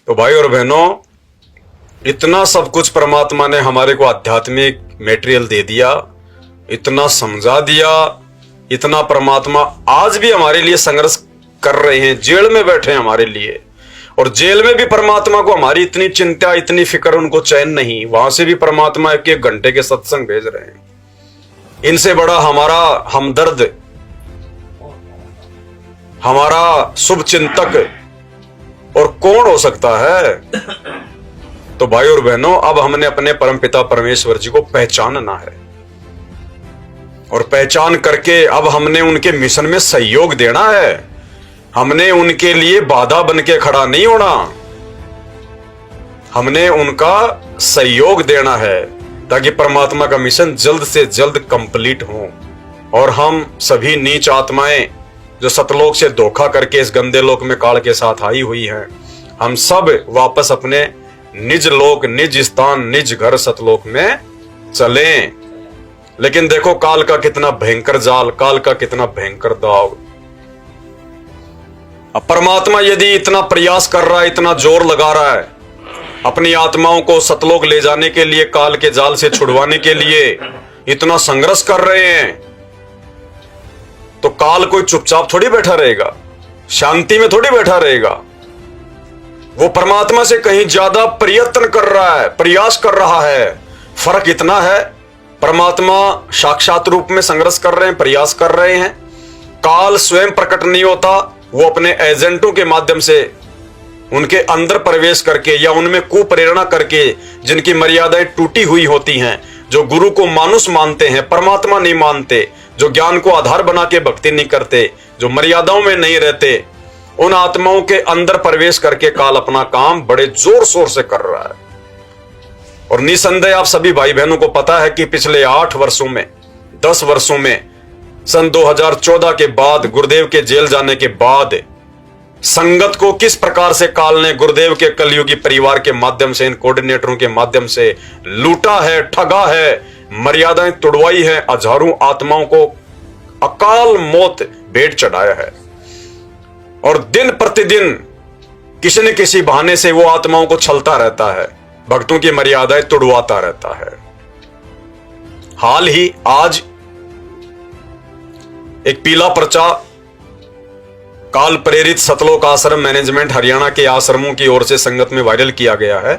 तो भाई और बहनों, इतना सब कुछ परमात्मा ने हमारे को आध्यात्मिक मटेरियल दे दिया, इतना समझा दिया, इतना परमात्मा आज भी हमारे लिए संघर्ष कर रहे हैं, जेल में बैठे हैं हमारे लिए। और जेल में भी परमात्मा को हमारी इतनी चिंता, इतनी फिक्र, उनको चैन नहीं, वहां से भी परमात्मा एक घंटे के सत्संग भेज रहे हैं। इनसे बड़ा हमारा हमदर्द, हमारा शुभ चिंतक और कौन हो सकता है। तो भाई और बहनों, अब हमने अपने परमपिता परमेश्वर जी को पहचानना है, और पहचान करके अब हमने उनके मिशन में सहयोग देना है। हमने उनके लिए बाधा बन के खड़ा नहीं होना, हमने उनका सहयोग देना है ताकि परमात्मा का मिशन जल्द से जल्द कंप्लीट हो और हम सभी नीच आत्माएं जो सतलोक से धोखा करके इस गंदे लोक में काल के साथ आई हुई हैं, हम सब वापस अपने निज लोक, निज स्थान, निज घर सतलोक में चलें। लेकिन देखो काल का कितना भयंकर जाल, काल का कितना भयंकर दाव। अब परमात्मा यदि इतना प्रयास कर रहा है, इतना जोर लगा रहा है अपनी आत्माओं को सतलोक ले जाने के लिए, काल के जाल से छुड़वाने के लिए इतना संघर्ष कर रहे हैं, तो काल कोई चुपचाप थोड़ी बैठा रहेगा, शांति में थोड़ी बैठा रहेगा। वो परमात्मा से कहीं ज्यादा प्रयत्न कर रहा है, प्रयास कर रहा है। फर्क इतना है, परमात्मा साक्षात रूप में संघर्ष कर रहे हैं, प्रयास कर रहे हैं। काल स्वयं प्रकट नहीं होता, वो अपने एजेंटों के माध्यम से उनके अंदर प्रवेश करके या उनमें कुप्रेरणा करके, जिनकी मर्यादाएं टूटी हुई होती हैं, जो गुरु को मानुष मानते हैं, परमात्मा नहीं मानते, जो ज्ञान को आधार बना के भक्ति नहीं करते, जो मर्यादाओं में नहीं रहते, उन आत्माओं के अंदर प्रवेश करके काल अपना काम बड़े जोर शोर से कर रहा है। और निसंदेह आप सभी भाई बहनों को पता है कि पिछले 8 वर्षों में, 10 वर्षों में, सन 2014 के बाद, गुरुदेव के जेल जाने के बाद, संगत को किस प्रकार से काल ने गुरुदेव के कलयुगी परिवार के माध्यम से, इन कोऑर्डिनेटरों के माध्यम से लूटा है, ठगा है, मर्यादाएं तोड़वाई है, हजारों आत्माओं को अकाल मौत भेंट चढ़ाया है। और दिन प्रतिदिन किसी न किसी बहाने से वो आत्माओं को छलता रहता है, भक्तों की मर्यादाएं तोड़वाता रहता है। हाल ही आज एक पीला पर्चा काल प्रेरित सतलोक आश्रम मैनेजमेंट हरियाणा के आश्रमों की ओर से संगत में वायरल किया गया है,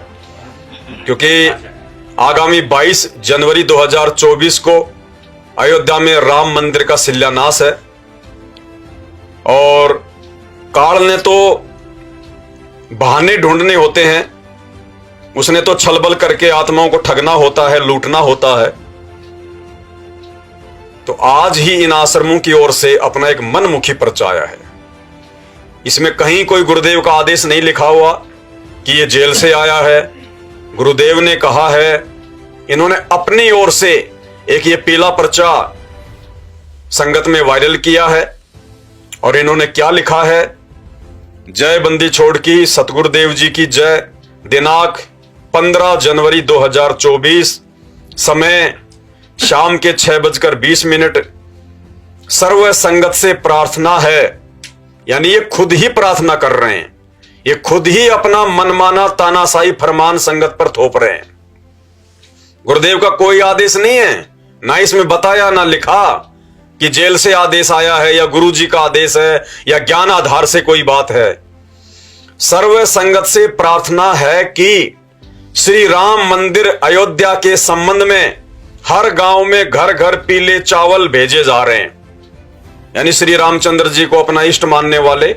क्योंकि आगामी 22 जनवरी 2024 को अयोध्या में राम मंदिर का शिलान्यास है। और काल ने तो बहाने ढूंढने होते हैं, उसने तो छलबल करके आत्माओं को ठगना होता है, लूटना होता है। तो आज ही इन आश्रमों की ओर से अपना एक मनमुखी पर्चा आया है। इसमें कहीं कोई गुरुदेव का आदेश नहीं लिखा हुआ कि ये जेल से आया है, गुरुदेव ने कहा है। इन्होंने अपनी ओर से एक ये पीला पर्चा संगत में वायरल किया है, और इन्होंने क्या लिखा है? जय बंदी छोड़ की सतगुरुदेव जी की जय। दिनांक 15 जनवरी 2024, समय शाम के 6:20। सर्व संगत से प्रार्थना है, यानी ये खुद ही प्रार्थना कर रहे हैं, ये खुद ही अपना मनमाना तानाशाही फरमान संगत पर थोप रहे हैं। गुरुदेव का कोई आदेश नहीं है, ना इसमें बताया ना लिखा कि जेल से आदेश आया है या गुरु जी का आदेश है या ज्ञान आधार से कोई बात है। सर्व संगत से प्रार्थना है कि श्री राम मंदिर अयोध्या के संबंध में हर गांव में घर घर पीले चावल भेजे जा रहे हैं। यानी श्री रामचंद्र जी को अपना इष्ट मानने वाले,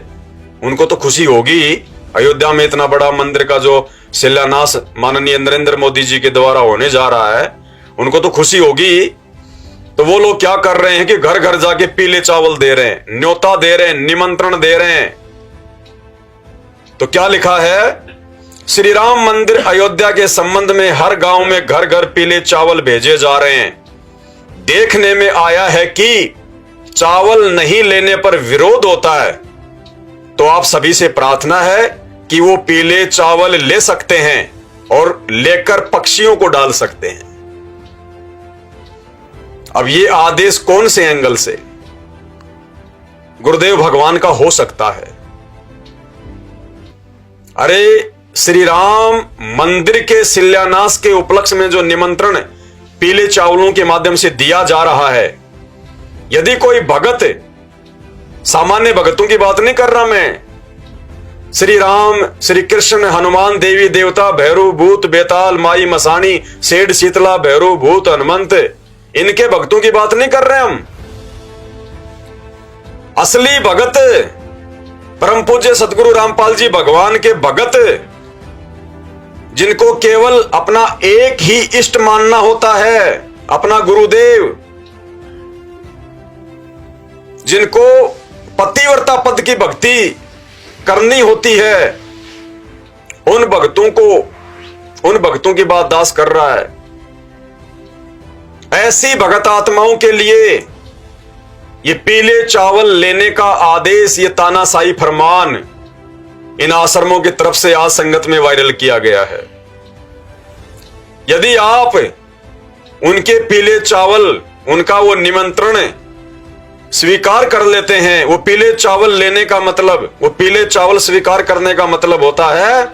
उनको तो खुशी होगी, अयोध्या में इतना बड़ा मंदिर का जो शिलान्यास माननीय नरेंद्र मोदी जी के द्वारा होने जा रहा है, उनको तो खुशी होगी। तो वो लोग क्या कर रहे हैं कि घर घर जाके पीले चावल दे रहे हैं, न्योता दे रहे हैं, निमंत्रण दे रहे हैं। तो क्या लिखा है? श्री राम मंदिर अयोध्या के संबंध में हर गांव में घर घर पीले चावल भेजे जा रहे हैं। देखने में आया है कि चावल नहीं लेने पर विरोध होता है, तो आप सभी से प्रार्थना है कि वो पीले चावल ले सकते हैं और लेकर पक्षियों को डाल सकते हैं। अब ये आदेश कौन से एंगल से गुरुदेव भगवान का हो सकता है? अरे श्री राम मंदिर के शिलान्यास के उपलक्ष्य में जो निमंत्रण पीले चावलों के माध्यम से दिया जा रहा है, यदि कोई भगत, सामान्य भगतों की बात नहीं कर रहा मैं, श्री राम, श्री कृष्ण, हनुमान, देवी देवता, भैरव भूत, बेताल, माई मसानी, सेठ शीतला, भैरव भूत, हनुमंत, इनके भक्तों की बात नहीं कर रहे हम। असली भगत परम पूज्य सतगुरु रामपाल जी भगवान के भगत, जिनको केवल अपना एक ही इष्ट मानना होता है, अपना गुरुदेव, जिनको पतिव्रता पद की भक्ति करनी होती है, उन भक्तों की बात दास कर रहा है। ऐसी भगत आत्माओं के लिए ये पीले चावल लेने का आदेश, ये तानाशाही फरमान इन आश्रमों की तरफ से आज संगत में वायरल किया गया है। यदि आप उनके पीले चावल, उनका वो निमंत्रण स्वीकार कर लेते हैं, वो पीले चावल लेने का मतलब, वो पीले चावल स्वीकार करने का मतलब होता है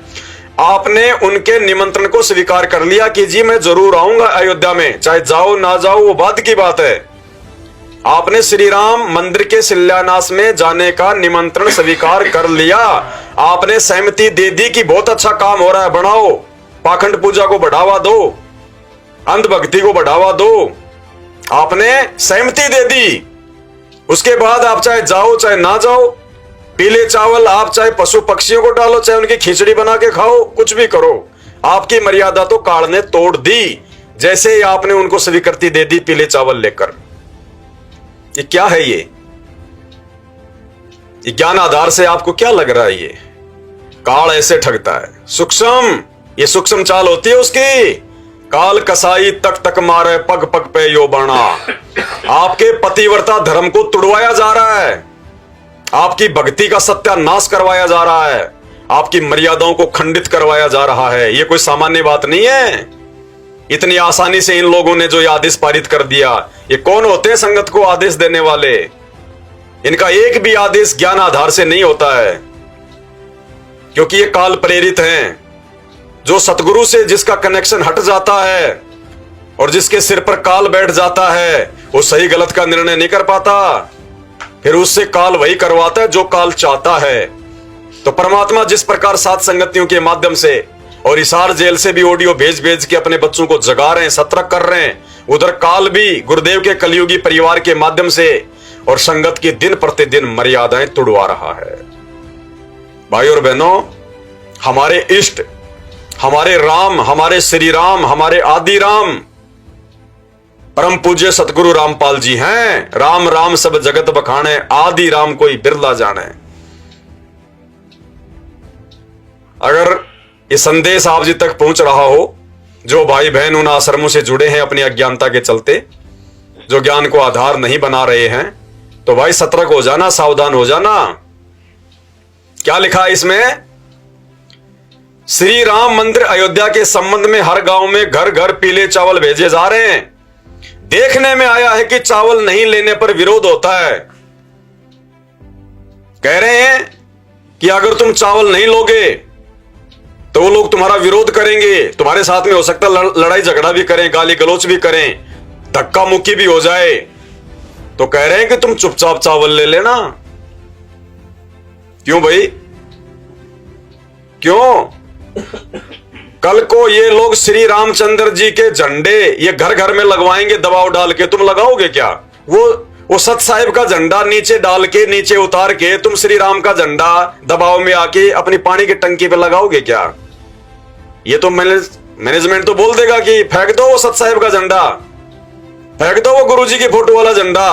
आपने उनके निमंत्रण को स्वीकार कर लिया कि जी मैं जरूर आऊंगा अयोध्या में, चाहे जाओ ना जाओ वो बाद की बात है। आपने श्री राम मंदिर के शिलान्यास में जाने का निमंत्रण स्वीकार कर लिया, आपने सहमति दे दी कि बहुत अच्छा काम हो रहा है, बढ़ाओ, पाखंड पूजा को बढ़ावा दो, अंधभक्ति को बढ़ावा दो, आपने सहमति दे दी। उसके बाद आप चाहे जाओ चाहे ना जाओ, पीले चावल आप चाहे पशु पक्षियों को डालो, चाहे उनकी खिचड़ी बना के खाओ, कुछ भी करो, आपकी मर्यादा तो काल ने तोड़ दी, जैसे ही आपने उनको स्वीकृति दे दी पीले चावल लेकर। ये क्या है? ये ज्ञान आधार से आपको क्या लग रहा है? ये काल ऐसे ठगता है, सूक्ष्म, ये सूक्ष्म चाल होती है उसकी। काल कसाई तक तक मारे, पग पग पे यो बाणा। आपके पतिव्रता धर्म को तुड़वाया जा रहा है, आपकी भक्ति का सत्यानाश करवाया जा रहा है, आपकी मर्यादाओं को खंडित करवाया जा रहा है। ये कोई सामान्य बात नहीं है। इतनी आसानी से इन लोगों ने जो ये आदेश पारित कर दिया, ये कौन होते हैं संगत को आदेश देने वाले? इनका एक भी आदेश ज्ञान आधार से नहीं होता है, क्योंकि ये काल प्रेरित हैं। जो सतगुरु से जिसका कनेक्शन हट जाता है और जिसके सिर पर काल बैठ जाता है, वो सही गलत का निर्णय नहीं कर पाता, फिर उससे काल वही करवाता है जो काल चाहता है। तो परमात्मा जिस प्रकार सात संगतियों के माध्यम से और हिसार जेल से भी ऑडियो भेज भेज के अपने बच्चों को जगा रहे हैं, सतर्क कर रहे हैं, उधर काल भी गुरुदेव के कलयुगी परिवार के माध्यम से और संगत की दिन प्रतिदिन मर्यादाएं तुड़वा रहा है। भाई और बहनों, हमारे इष्ट, हमारे राम, हमारे श्री राम, हमारे आदि राम परम पूज्य सतगुरु रामपाल जी हैं। राम राम सब जगत बखाने, आदि राम कोई बिरला जाने। अगर ये संदेश आप जी तक पहुंच रहा हो, जो भाई बहन उन आश्रमों से जुड़े हैं अपनी अज्ञानता के चलते, जो ज्ञान को आधार नहीं बना रहे हैं, तो भाई सतर्क हो जाना, सावधान हो जाना। क्या लिखा है इसमें? श्री राम मंदिर अयोध्या के संबंध में हर गांव में घर घर पीले चावल भेजे जा रहे हैं। देखने में आया है कि चावल नहीं लेने पर विरोध होता है। कह रहे हैं कि अगर तुम चावल नहीं लोगे तो वो लोग तुम्हारा विरोध करेंगे, तुम्हारे साथ में हो सकता है लड़ाई झगड़ा भी करें, गाली गलौच भी करें, धक्का मुक्की भी हो जाए। तो कह रहे हैं कि तुम चुपचाप चावल ले लेना। क्यों भाई, क्यों? कल को ये लोग श्री रामचंद्र जी के झंडे ये घर घर में लगवाएंगे दबाव डाल के, तुम लगाओगे क्या? वो सत साहिब का झंडा नीचे डाल के, नीचे उतार के तुम श्री राम का झंडा दबाव में आके अपनी पानी की टंकी पे लगाओगे क्या? ये तो मैनेजमेंट तो बोल देगा कि फेंक दो वो सत साहिब का झंडा, फेंक दो वो गुरुजी की फोटो वाला झंडा,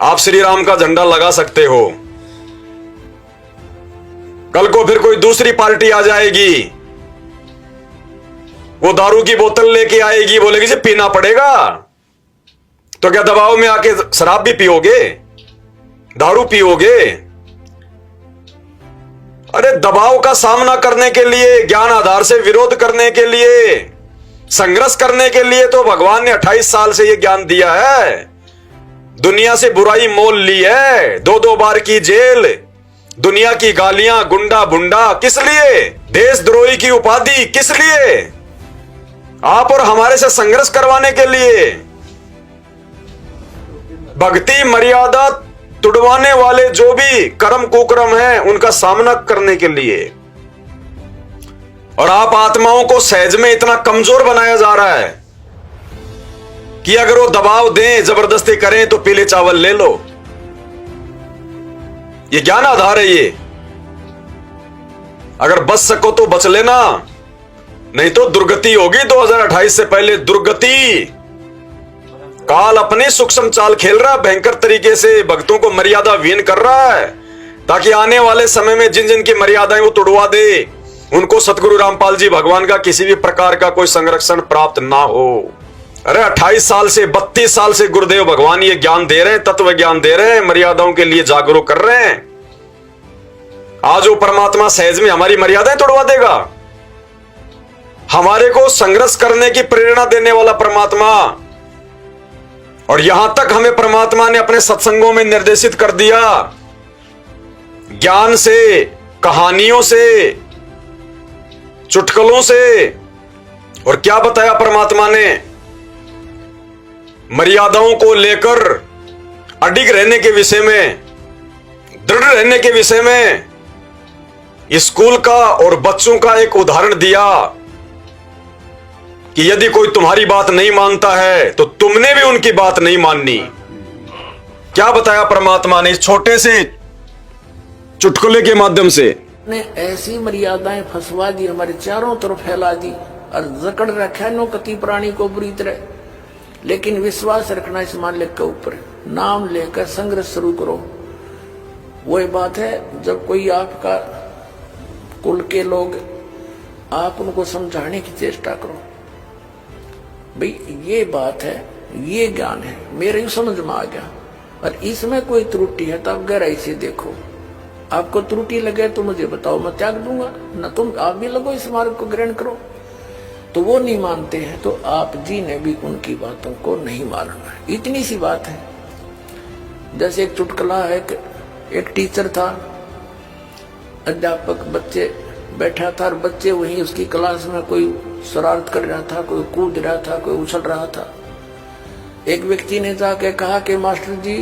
आप श्री राम का झंडा लगा सकते हो। कल को फिर कोई दूसरी पार्टी आ जाएगी, वो दारू की बोतल लेके आएगी, बोलेगी जी पीना पड़ेगा, तो क्या दबाव में आके शराब भी पियोगे, दारू पियोगे? अरे दबाव का सामना करने के लिए, ज्ञान आधार से विरोध करने के लिए, संघर्ष करने के लिए तो भगवान ने 28 साल से यह ज्ञान दिया है। दुनिया से बुराई मोल ली है, 2-2 बार की जेल, दुनिया की गालियां, गुंडा बुंडा किस लिए? देशद्रोही की उपाधि किस लिए? आप और हमारे से संघर्ष करवाने के लिए। भक्ति मर्यादा तुड़वाने वाले जो भी कर्म कुकर्म हैं उनका सामना करने के लिए। और आप आत्माओं को सहज में इतना कमजोर बनाया जा रहा है कि अगर वो दबाव दें, जबरदस्ती करें तो पीले चावल ले लो। ये ज्ञान आधार है ये। अगर बच सको तो बच लेना, नहीं तो दुर्गति होगी। 2028 से पहले दुर्गति। काल अपनी सूक्ष्म चाल खेल रहा है, भयंकर तरीके से भक्तों को मर्यादा विहीन कर रहा है, ताकि आने वाले समय में जिन जिन की मर्यादाएं वो तोड़वा दे, उनको सतगुरु रामपाल जी भगवान का किसी भी प्रकार का कोई संरक्षण प्राप्त ना हो। अरे 28 साल से 32 साल से गुरुदेव भगवान ये ज्ञान दे रहे हैं, तत्व ज्ञान दे रहे हैं, मर्यादाओं के लिए जागरूक कर रहे हैं। आज वो परमात्मा सहज में हमारी मर्यादाएं तोड़वा देगा। हमारे को संघर्ष करने की प्रेरणा देने वाला परमात्मा। और यहां तक हमें परमात्मा ने अपने सत्संगों में निर्देशित कर दिया, ज्ञान से, कहानियों से, चुटकुलों से। और क्या बताया परमात्मा ने? मर्यादाओं को लेकर अडिग रहने के विषय में, दृढ़ रहने के विषय में स्कूल का और बच्चों का एक उदाहरण दिया कि यदि कोई तुम्हारी बात नहीं मानता है तो तुमने भी उनकी बात नहीं माननी। क्या बताया परमात्मा ने इस छोटे से चुटकुले के माध्यम से? ने ऐसी मर्यादाएं फंसवा दी, हमारे चारों तरफ फैला दी और जकड़ रखा नो कति प्राणी को बुरी तरह। लेकिन विश्वास रखना इस मालिक के ऊपर, नाम लेकर संघर्ष शुरू करो। वही बात है, जब कोई आपका कुल के लोग, आप उनको समझाने की चेष्टा करो, भाई ये बात है, ये ज्ञान है, मेरे समझ में आ गया, और इसमें कोई त्रुटि है तो आप गहराई से देखो। आपको त्रुटि लगे तो मुझे बताओ, मैं त्याग दूंगा, न तुम आप भी लगो इस मार्ग को ग्रहण करो। तो वो नहीं मानते हैं तो आप जी ने भी उनकी बातों को नहीं मानना। इतनी सी बात है। जैसे एक चुटकुला है, एक टीचर था, अध्यापक, बच्चे बैठा था और बच्चे वहीं उसकी क्लास में कोई शरारत कर रहा था, कोई कूद रहा था, कोई उछल रहा था। एक व्यक्ति ने जाके कहा कि मास्टर जी,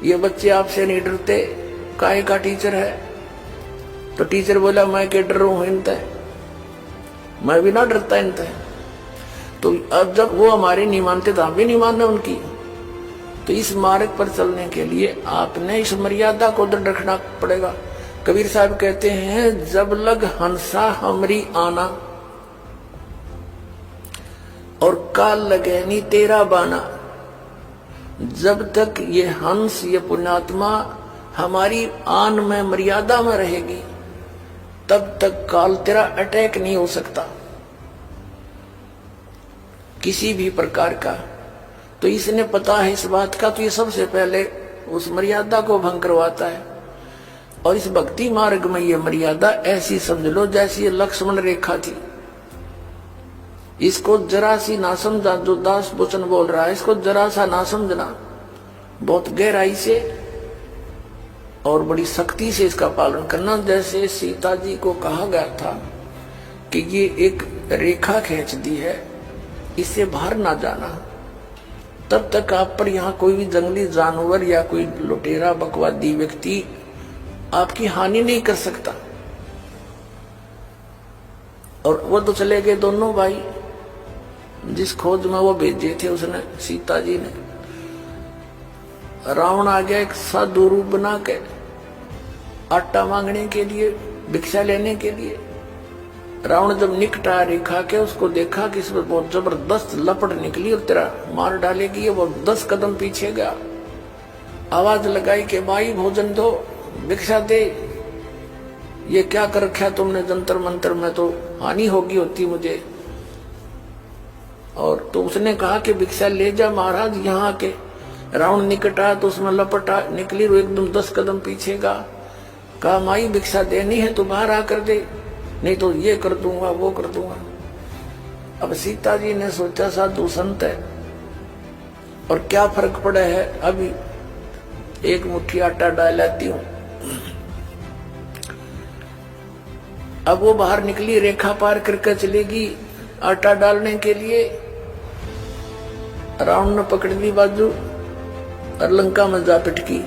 ये बच्चे आपसे नहीं डरते, काहे का टीचर है? तो टीचर बोला, मैं क्या डर रहा हूं इनते, मैं भी ना डरता इनते। तो अब जब वो हमारे नहीं मानते तो हम भी नहीं मानना उनकी। तो इस मार्ग पर चलने के लिए आपने इस मर्यादा को दृढ़ रखना पड़ेगा। कबीर साहब कहते हैं, जब लग हंसा हमरी आना और काल लगे नी तेरा बाना। जब तक ये हंस, ये पुण्यात्मा हमारी आन में, मर्यादा में रहेगी, तब तक काल तेरा अटैक नहीं हो सकता किसी भी प्रकार का। तो इसने पता है इस बात का, तो ये सबसे पहले उस मर्यादा को भंग करवाता है। और इस भक्ति मार्ग में ये मर्यादा ऐसी समझ लो जैसी ये लक्ष्मण रेखा थी। इसको जरा सी ना समझा, जो दास वचन बोल रहा है, इसको जरा सा ना समझना, बहुत गहराई से और बड़ी सख्ती से इसका पालन करना। जैसे सीता जी को कहा गया था कि ये एक रेखा खींच दी है, इससे बाहर ना जाना, तब तक आप पर यहाँ कोई भी जंगली जानवर या कोई लुटेरा बकवादी व्यक्ति आपकी हानि नहीं कर सकता। और वो तो चले गए दोनों भाई, जिस खोज में वो भेजे थे उसने, सीता जी ने। रावण आ गया एक साधु रूप बना के, आटा मांगने के लिए, भिक्षा लेने के लिए। रावण जब निकटा रेखा के, उसको देखा कि इसमें बहुत जबरदस्त लपट निकली और तेरा मार डालेगी, वो 10 कदम पीछे गया। आवाज लगाई कि भाई भोजन दो, भिक्षा दे, ये क्या कर रखा तुमने जंतर मंतर में, तो हानि होगी होती मुझे। और तो उसने कहा कि भिक्षा ले जा महाराज यहाँ के। रावण निकटा तो उसमें लपटा निकली, वो एकदम 10 कदम पीछे गया। कहा माई भिक्षा देनी है तो बाहर आकर दे, नहीं तो ये कर दूंगा, वो कर दूंगा। अब सीता जी ने सोचा साधु संत है और क्या फर्क पड़ा है, अभी एक मुट्ठी आटा डाल लाती हूँ, अब वो बाहर निकली, रेखा पार करके चलेगी आटा डालने के लिए। रावण ने पकड़ ली बाजू और लंका में जा पिटकी।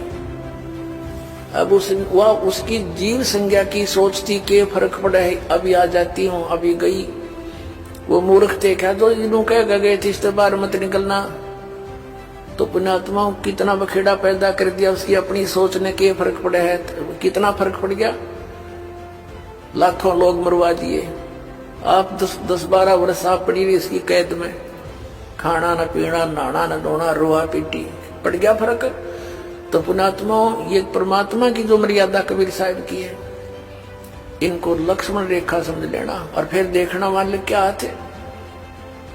अब उसकी जीव संज्ञा की सोच थी कि फर्क पड़ा है, अभी आ जाती हूँ, अभी गई। वो मूर्ख थे क्या जो इन्हों कह गए थे इससे बाहर मत निकलना। तो पुण्यात्मा कितना बखेड़ा पैदा कर दिया उसकी अपनी सोच ने, के फर्क पड़ा है। कितना फर्क पड़ गया, लाखों लोग मरवा दिए। आप 10-12 वर्ष आप पड़ी रही इसकी कैद में, खाना न पीना, नहाना न धोना, रोआ पीटी, पड़ गया फर्क। तो पुण्यात्मा ये परमात्मा की जो मर्यादा कबीर साहब की है, इनको लक्ष्मण रेखा समझ लेना। और फिर देखना मालिक क्या हाथ है,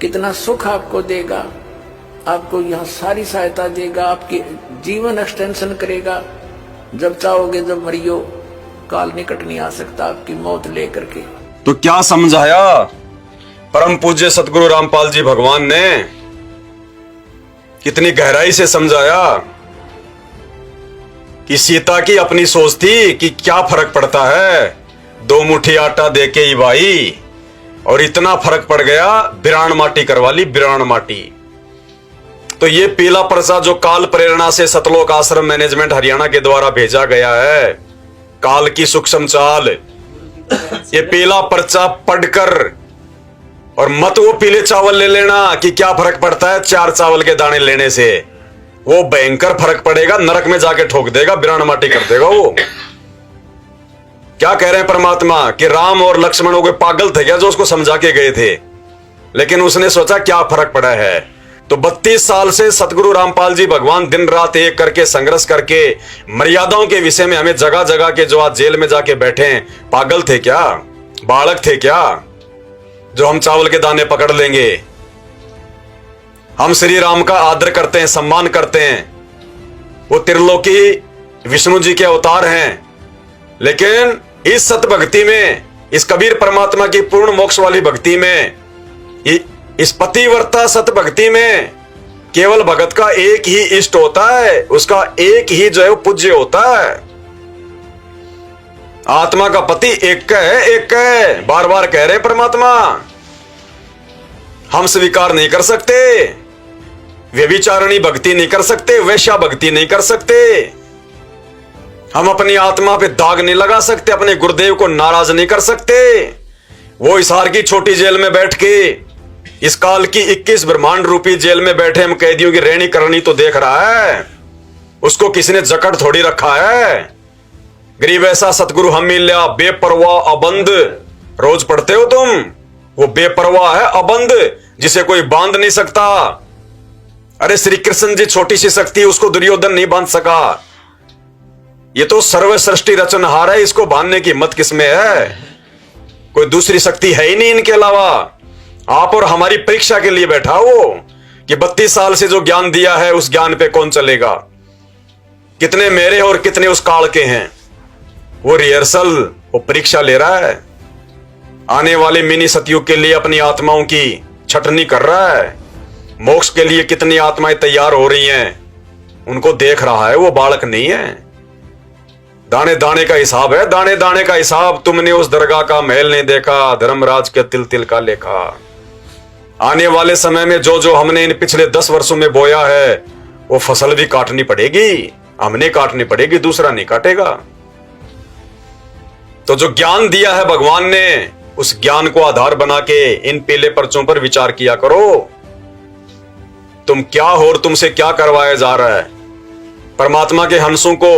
कितना सुख आपको देगा, आपको यहाँ सारी सहायता देगा, आपकी जीवन एक्सटेंशन करेगा। जब चाहोगे जब मरियो, काल निकट नहीं आ सकता आपकी मौत लेकर के। तो क्या समझाया परम पूज्य सतगुरु रामपाल जी भगवान ने, कितनी गहराई से समझाया कि सीता की अपनी सोच थी कि क्या फर्क पड़ता है, 2 मुट्ठी आटा देके ही भाई, और इतना फर्क पड़ गया, बिरान माटी करवा ली, बिरान माटी। तो ये पीला पर्चा जो काल प्रेरणा से सतलोक आश्रम मैनेजमेंट हरियाणा के द्वारा भेजा गया है, काल की सूक्ष्म चाल, ये पीला पर्चा पढ़कर, और मत वो पीले चावल ले लेना कि क्या फर्क पड़ता है 4 चावल के दाने लेने से, वो भयंकर फर्क पड़ेगा, नरक में जाके ठोक देगा, बिरान माटी कर देगा। वो क्या कह रहे हैं परमात्मा कि राम और लक्ष्मण हो गए पागल थे क्या जो उसको समझा के गए थे, लेकिन उसने सोचा क्या फर्क पड़ा है। तो 32 साल से सतगुरु रामपाल जी भगवान दिन रात एक करके संघर्ष करके मर्यादाओं के विषय में हमें जगह जगह के, जो आज जेल में जाके बैठे हैं, पागल थे क्या, बालक थे क्या जो हम चावल के दाने पकड़ लेंगे। हम श्री राम का आदर करते हैं, सम्मान करते हैं, वो त्रिलोकी विष्णु जी के अवतार हैं, लेकिन इस सत भक्ति में, इस कबीर परमात्मा की पूर्ण मोक्ष वाली भक्ति में, इस पतिव्रता सत भक्ति में केवल भगत का एक ही इष्ट होता है, उसका एक ही जो है वो पूज्य होता है। आत्मा का पति एक है, एक है, बार बार कह रहे परमात्मा। हम स्वीकार नहीं कर सकते, व्यभिचारणी भक्ति नहीं कर सकते, वैश्या भक्ति नहीं कर सकते, हम अपनी आत्मा पे दाग नहीं लगा सकते, अपने गुरुदेव को नाराज नहीं कर सकते। वो हिसार की छोटी जेल में बैठ के, इस काल की 21 ब्रह्मांड रूपी जेल में बैठे हम कैदियों की रहनी करनी तो देख रहा है, उसको किसने जकड़ थोड़ी रखा है। गरीब ऐसा सतगुरु हम मिल लिया, बेपरवाह अबंध, रोज पढ़ते हो तुम, वो बेपरवाह है अबंध, जिसे कोई बांध नहीं सकता। अरे श्री कृष्ण जी छोटी सी शक्ति, उसको दुर्योधन नहीं बांध सका। ये तो सर्व सृष्टि रचनहार है, इसको बांधने की हिम्मत किसमें है, कोई दूसरी शक्ति है ही नहीं इनके अलावा। आप और हमारी परीक्षा के लिए बैठा वो कि 32 साल से जो ज्ञान दिया है उस ज्ञान पे कौन चलेगा, कितने मेरे और कितने उस काल के हैं। वो रिहर्सल, वो परीक्षा ले रहा है, आने वाले मिनी सतयुग के लिए अपनी आत्माओं की छटनी कर रहा है। मोक्ष के लिए कितनी आत्माएं तैयार हो रही हैं उनको देख रहा है, वो बालक नहीं है। दाने दाने का हिसाब है, दाने दाने का हिसाब। तुमने उस दरगाह का महल नहीं देखा, धर्मराज के तिल तिल का लेखा। आने वाले समय में जो जो हमने इन पिछले 10 वर्षों में बोया है वो फसल भी काटनी पड़ेगी, हमने काटनी पड़ेगी, दूसरा नहीं काटेगा। तो जो ज्ञान दिया है भगवान ने, उस ज्ञान को आधार बना के इन पीले पर्चों पर विचार किया करो। तुम क्या हो और तुमसे क्या करवाया जा रहा है। परमात्मा के हंसों को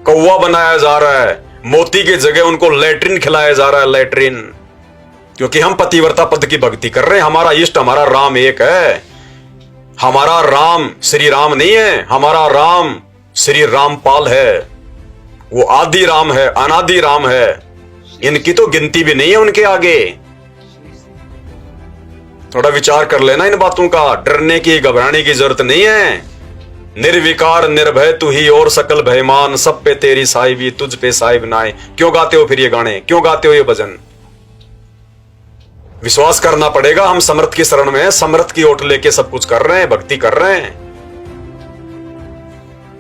कौवा बनाया जा रहा है, मोती की जगह उनको लैट्रिन खिलाया जा रहा है, लैट्रिन। क्योंकि हम पतिव्रता पद की भक्ति कर रहे हैं। हमारा इष्ट, हमारा राम एक है। हमारा राम श्री राम नहीं है, हमारा राम श्री रामपाल है। वो आदि राम है, अनादि राम है। इनकी तो गिनती भी नहीं है उनके आगे। थोड़ा विचार कर लेना इन बातों का। डरने की, घबराने की जरूरत नहीं है। निर्विकार निर्भय तू ही और सकल भयमान, सब पे तेरी साहिबी तुझ पे साहिब नाए। क्यों गाते हो फिर ये गाने, क्यों गाते हो ये भजन? विश्वास करना पड़ेगा। हम समर्थ की शरण में हैं, समर्थ की ओट लेके सब कुछ कर रहे हैं, भक्ति कर रहे हैं।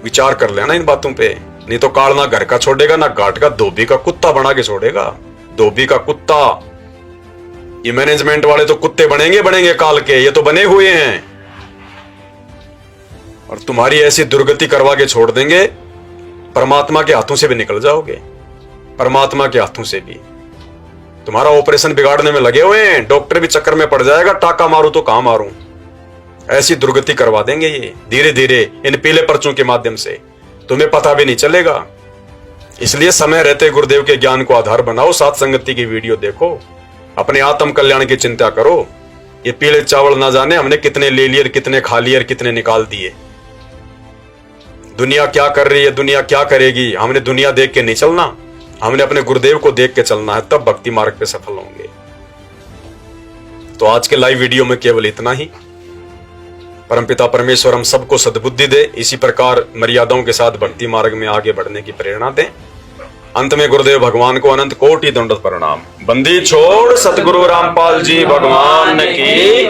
विचार कर लेना इन बातों पे, नहीं तो काल ना घर का छोड़ेगा, ना घाट का धोबी का कुत्ता बना के छोड़ेगा। धोबी का कुत्ता। ये मैनेजमेंट वाले तो कुत्ते बनेंगे काल के, ये तो बने हुए हैं। और तुम्हारी ऐसी दुर्गति करवा के छोड़ देंगे, परमात्मा के हाथों से भी निकल जाओगे, परमात्मा के हाथों से भी। तुम्हारा ऑपरेशन बिगाड़ने में लगे हुए हैं, डॉक्टर भी चक्कर में पड़ जाएगा, टाका मारूं तो कहां मारूं। ऐसी दुर्गति करवा देंगे ये धीरे धीरे इन पीले पर्चों के माध्यम से, तुम्हें पता भी नहीं चलेगा। इसलिए समय रहते गुरुदेव के ज्ञान को आधार बनाओ, साथ संगति की वीडियो देखो, अपने आत्म कल्याण की चिंता करो। ये पीले चावल ना जाने हमने कितने ले लिए, कितने खा लिए और कितने निकाल दिए। दुनिया क्या कर रही है, दुनिया क्या करेगी, हमने दुनिया देख के नहीं चलना, हमने अपने गुरुदेव को देख के चलना है, तब भक्ति मार्ग पे सफल होंगे। तो आज के लाइव वीडियो में केवल इतना ही। परमपिता परमेश्वर हम सबको सद्बुद्धि दे, इसी प्रकार मर्यादाओं के साथ भक्ति मार्ग में आगे बढ़ने की प्रेरणा दे। अंत में गुरुदेव भगवान को अनंत कोटि दंडवत प्रणाम। बंदी छोड़ सतगुरु रामपाल जी भगवान की